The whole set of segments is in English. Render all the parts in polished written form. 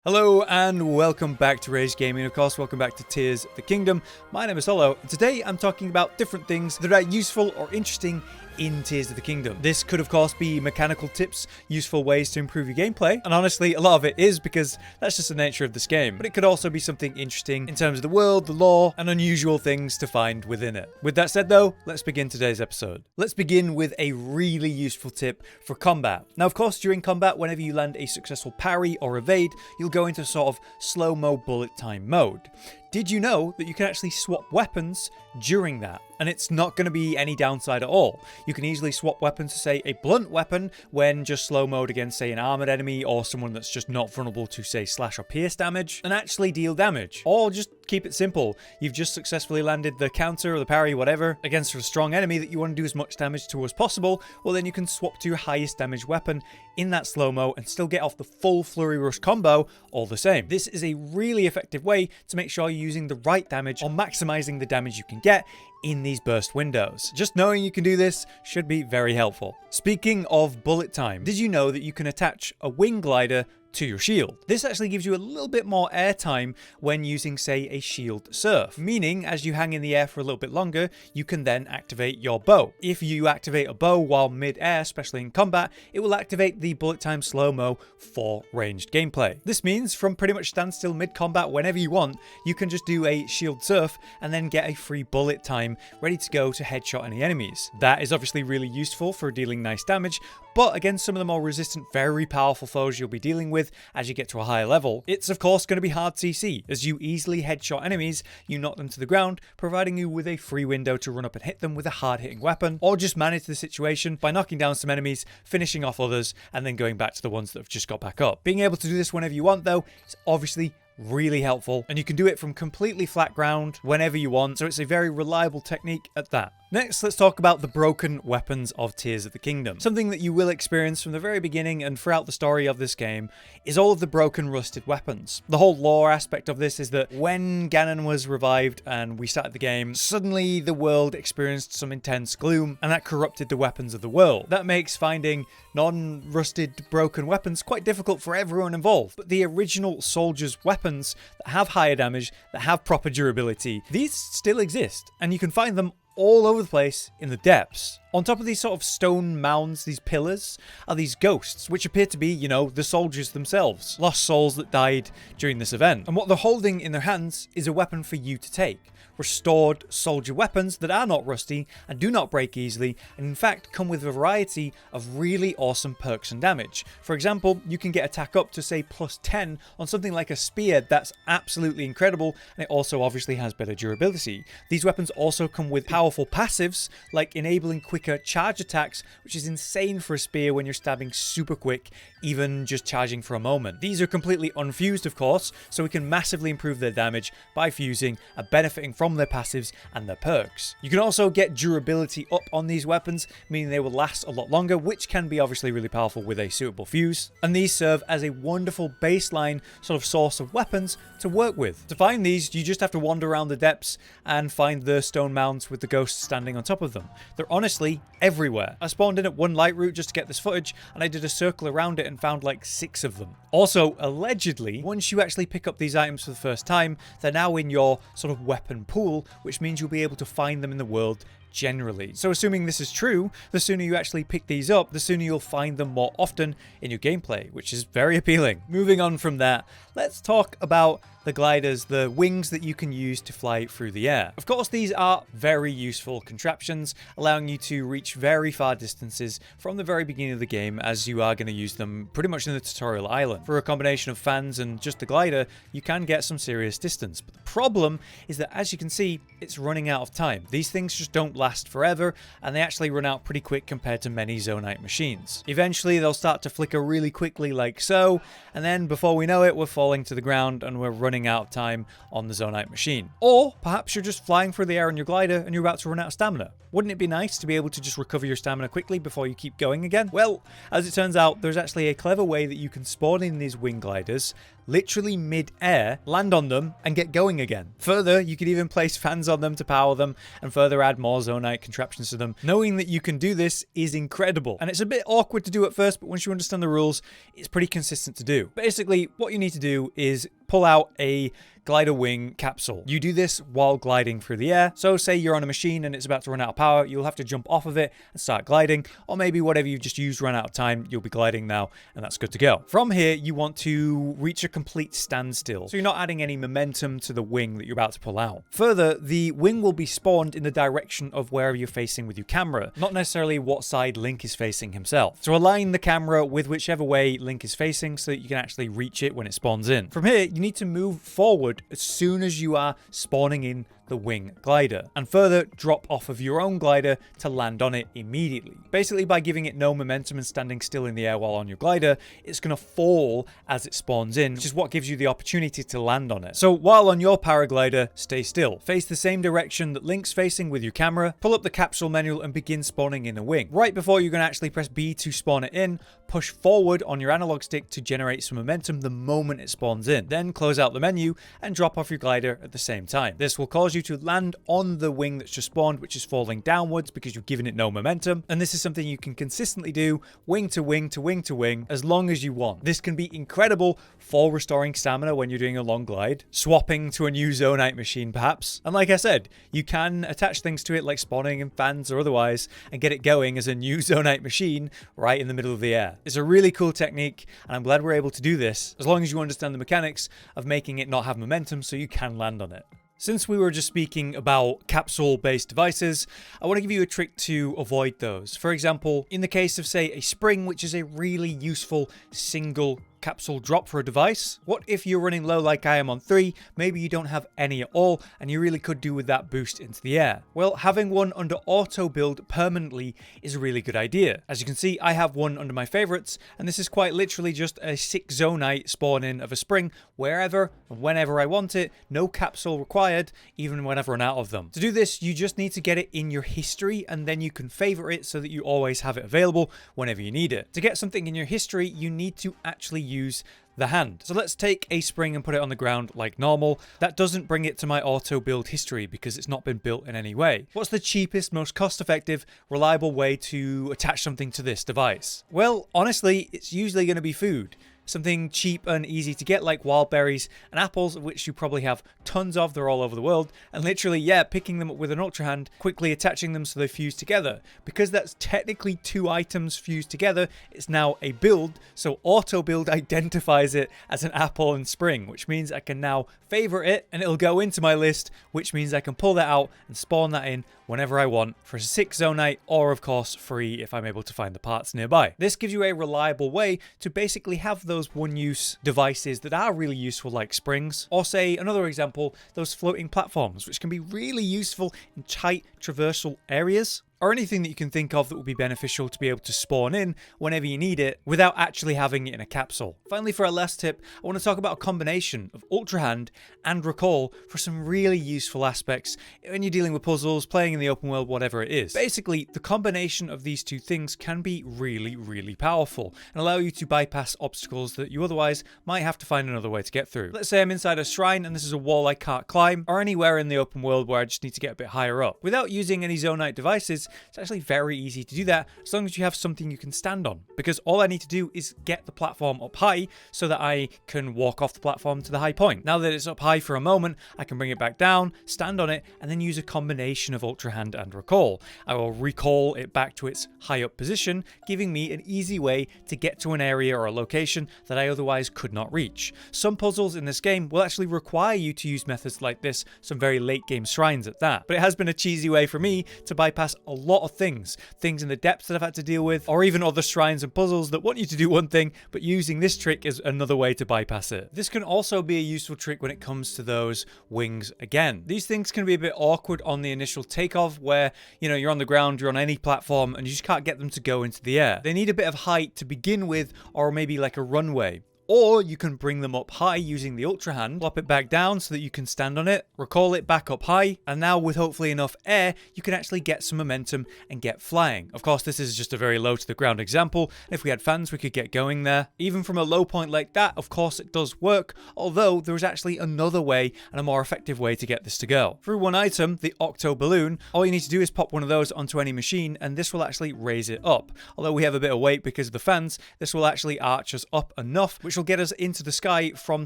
Hello and welcome back to Rage Gaming, of course, welcome back to Tears of the Kingdom. My name is Holo, and today I'm talking about different things that are useful or interesting in Tears of the Kingdom. This could of course be mechanical tips, useful ways to improve your gameplay, and honestly a lot of it is because that's just the nature of this game. But it could also be something interesting in terms of the world, the lore, and unusual things to find within it. With that said though, let's begin today's episode. Let's begin with a really useful tip for combat. Now of course during combat, whenever you land a successful parry or evade, you'll go into sort of slow-mo bullet time mode. Did you know that you can actually swap weapons during that? And it's not going to be any downside at all. You can easily swap weapons to, say, a blunt weapon when just slow mode against, say, an armored enemy or someone that's just not vulnerable to, say, slash or pierce damage, and actually deal damage. Or just keep it simple. You've just successfully landed the counter or the parry, whatever, against a strong enemy that you want to do as much damage to as possible. Well, then you can swap to your highest damage weapon in that slow-mo and still get off the full Flurry Rush combo all the same. This is a really effective way to make sure you're using the right damage or maximizing the damage you can get in these burst windows. Just knowing you can do this should be very helpful. Speaking of bullet time, did you know that you can attach a wing glider to your shield? This actually gives you a little bit more air time when using, say, a shield surf, meaning as you hang in the air for a little bit longer, you can then activate your bow. If you activate a bow while mid-air, especially in combat, it will activate the bullet time slow-mo for ranged gameplay. This means from pretty much standstill mid-combat whenever you want, you can just do a shield surf and then get a free bullet time ready to go to headshot any enemies. That is obviously really useful for dealing nice damage, but against some of the more resistant, very powerful foes you'll be dealing with as you get to a higher level, it's of course going to be hard CC. As you easily headshot enemies, you knock them to the ground, providing you with a free window to run up and hit them with a hard-hitting weapon, or just manage the situation by knocking down some enemies, finishing off others, and then going back to the ones that have just got back up. Being able to do this whenever you want though, is obviously really helpful, and you can do it from completely flat ground whenever you want, so it's a very reliable technique at that. Next, let's talk about the broken weapons of Tears of the Kingdom. Something that you will experience from the very beginning and throughout the story of this game is all of the broken, rusted weapons. The whole lore aspect of this is that when Ganon was revived and we started the game, suddenly the world experienced some intense gloom, and that corrupted the weapons of the world. That makes finding non-rusted, broken weapons quite difficult for everyone involved. But the original soldiers' weapons that have higher damage, that have proper durability, these still exist, and you can find them all over the place in the depths. On top of these sort of stone mounds, these pillars, are these ghosts, which appear to be, you know, the soldiers themselves. Lost souls that died during this event. And what they're holding in their hands is a weapon for you to take. Restored soldier weapons that are not rusty and do not break easily, and in fact come with a variety of really awesome perks and damage. For example, you can get attack up to, say, +10 on something like a spear. That's absolutely incredible, and it also obviously has better durability. These weapons also come with powerful passives, like enabling quicker charge attacks, which is insane for a spear when you're stabbing super quick, even just charging for a moment. These are completely unfused, of course, so we can massively improve their damage by fusing and benefiting from their passives and their perks. You can also get durability up on these weapons, meaning they will last a lot longer, which can be obviously really powerful with a suitable fuse. And these serve as a wonderful baseline sort of source of weapons to work with. To find these, you just have to wander around the depths and find the stone mounds with the ghosts standing on top of them. They're honestly everywhere. I spawned in at one light route just to get this footage, and I did a circle around it and found like 6 of them. Also, allegedly, once you actually pick up these items for the first time, they're now in your sort of weapon pool, which means you'll be able to find them in the world generally. So assuming this is true, the sooner you actually pick these up, the sooner you'll find them more often in your gameplay, which is very appealing. Moving on from that, let's talk about the gliders, the wings that you can use to fly through the air. Of course, these are very useful contraptions, allowing you to reach very far distances from the very beginning of the game, as you are going to use them pretty much in the tutorial island. For a combination of fans and just the glider, you can get some serious distance. But the problem is that, as you can see, it's running out of time. These things just don't last forever, and they actually run out pretty quick compared to many Zonaite machines. Eventually, they'll start to flicker really quickly like so, and then before we know it, we're falling to the ground and we're running out of time on the Zonaite machine. Or perhaps you're just flying through the air on your glider and you're about to run out of stamina. Wouldn't it be nice to be able to just recover your stamina quickly before you keep going again? Well, as it turns out, there's actually a clever way that you can spawn in these wing gliders, literally mid-air, land on them, and get going again. Further, you could even place fans on them to power them, and further add more Zonaite contraptions to them. Knowing that you can do this is incredible. And it's a bit awkward to do at first, but once you understand the rules, it's pretty consistent to do. Basically, what you need to do is pull out a glider wing capsule. You do this while gliding through the air. So say you're on a machine and it's about to run out of power, you'll have to jump off of it and start gliding, or maybe whatever you've just used ran out of time, you'll be gliding now, and that's good to go. From here, you want to reach a complete standstill, so you're not adding any momentum to the wing that you're about to pull out. Further, the wing will be spawned in the direction of wherever you're facing with your camera, not necessarily what side Link is facing himself. So align the camera with whichever way Link is facing so that you can actually reach it when it spawns in. From here, you need to move forward as soon as you are spawning in the wing glider, and further drop off of your own glider to land on it immediately. Basically, by giving it no momentum and standing still in the air while on your glider, it's going to fall as it spawns in, which is what gives you the opportunity to land on it. So while on your paraglider, stay still. Face the same direction that Link's facing with your camera, pull up the capsule menu and begin spawning in a wing. Right before you're going to actually press B to spawn it in, push forward on your analog stick to generate some momentum the moment it spawns in. Then close out the menu and drop off your glider at the same time. This will cause you to land on the wing that's just spawned, which is falling downwards because you've given it no momentum. And this is something you can consistently do wing to wing to wing to wing as long as you want. This can be incredible for restoring stamina when you're doing a long glide, swapping to a new Zonaite machine perhaps. And like I said, you can attach things to it like spawning and fans or otherwise and get it going as a new Zonaite machine right in the middle of the air. It's a really cool technique, and I'm glad we're able to do this as long as you understand the mechanics of making it not have momentum so you can land on it. Since we were just speaking about capsule-based devices, I want to give you a trick to avoid those. For example, in the case of, say, a spring, which is a really useful single capsule drop for a device, what if you're running low like I am on 3, maybe you don't have any at all, and you really could do with that boost into the air? Well, having one under auto build permanently is a really good idea. As you can see, I have one under my favorites, and this is quite literally just a 6 Zonai spawn in of a spring wherever and whenever I want it, no capsule required, even when I've run out of them. To do this, you just need to get it in your history, and then you can favorite it so that you always have it available whenever you need it. To get something in your history, you need to actually use the hand. So let's take a spring and put it on the ground like normal. That doesn't bring it to my auto build history because it's not been built in any way. What's the cheapest, most cost-effective, reliable way to attach something to this device? Well, honestly, it's usually going to be food. Something cheap and easy to get like wild berries and apples, of which you probably have tons of. They're all over the world. And literally, yeah, picking them up with an Ultra Hand, quickly attaching them so they fuse together. Because that's technically 2 items fused together, it's now a build. So auto build identifies it as an apple and spring, which means I can now favorite it and it'll go into my list, which means I can pull that out and spawn that in whenever I want for 6 Zonai, or of course free if I'm able to find the parts nearby. This gives you a reliable way to basically have those one-use devices that are really useful like springs, or say another example, those floating platforms, which can be really useful in tight traversal areas, or anything that you can think of that would be beneficial to be able to spawn in whenever you need it without actually having it in a capsule. Finally, for our last tip, I want to talk about a combination of Ultra Hand and Recall for some really useful aspects when you're dealing with puzzles, playing in the open world, whatever it is. Basically, the combination of these two things can be really, really powerful and allow you to bypass obstacles that you otherwise might have to find another way to get through. Let's say I'm inside a shrine and this is a wall I can't climb, or anywhere in the open world where I just need to get a bit higher up. Without using any Zonaite devices, it's actually very easy to do that as long as you have something you can stand on, because all I need to do is get the platform up high so that I can walk off the platform to the high point. Now that it's up high for a moment, I can bring it back down, stand on it, and then use a combination of Ultra Hand and Recall. I will recall it back to its high up position, giving me an easy way to get to an area or a location that I otherwise could not reach. Some puzzles in this game will actually require you to use methods like this, some very late game shrines at that, but it has been a cheesy way for me to bypass a lot of things in the depths that I've had to deal with, or even other shrines and puzzles that want you to do one thing, but using this trick is another way to bypass it. This can also be a useful trick when it comes to those wings again. These things can be a bit awkward on the initial takeoff where, you're on the ground, you're on any platform, and you just can't get them to go into the air. They need a bit of height to begin with, or maybe like a runway. or you can bring them up high using the Ultra Hand, plop it back down so that you can stand on it, recall it back up high, and now with hopefully enough air, you can actually get some momentum and get flying. Of course, this is just a very low to the ground example. If we had fans, we could get going there. Even from a low point like that, of course, it does work, although there is actually another way and a more effective way to get this to go. Through one item, the Octo Balloon, all you need to do is pop one of those onto any machine, and this will actually raise it up. Although we have a bit of weight because of the fans, this will actually arch us up enough, which will get us into the sky from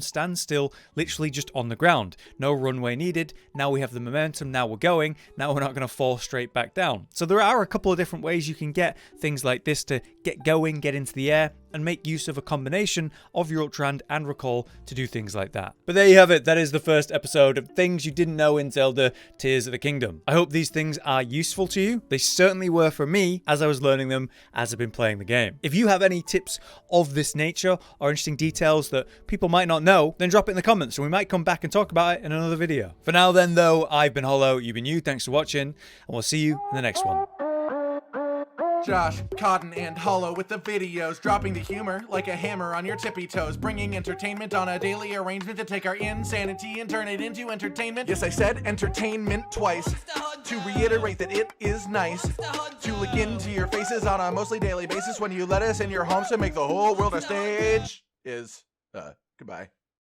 standstill, literally just on the ground. No runway needed. Now we have the momentum, now we're going, now we're not going to fall straight back down. So there are a couple of different ways you can get things like this to get going, get into the air, and make use of a combination of your Ultra Hand and recall to do things like that. But there you have it. That is the first episode of things you didn't know in Zelda Tears of the Kingdom. I hope these things are useful to you. They certainly were for me as I was learning them as I've been playing the game. If you have any tips of this nature or interesting details that people might not know, then drop it in the comments and we might come back and talk about it in another video. For now then though, I've been Hollow, you've been you, thanks for watching, and we'll see you in the next one. Josh, Cotton, and Hollow with the videos, dropping the humor like a hammer on your tippy toes, bringing entertainment on a daily arrangement to take our insanity and turn it into entertainment. Yes, I said entertainment twice, to reiterate that it is nice to look into your faces on a mostly daily basis when you let us in your homes to make the whole world a stage. Goodbye.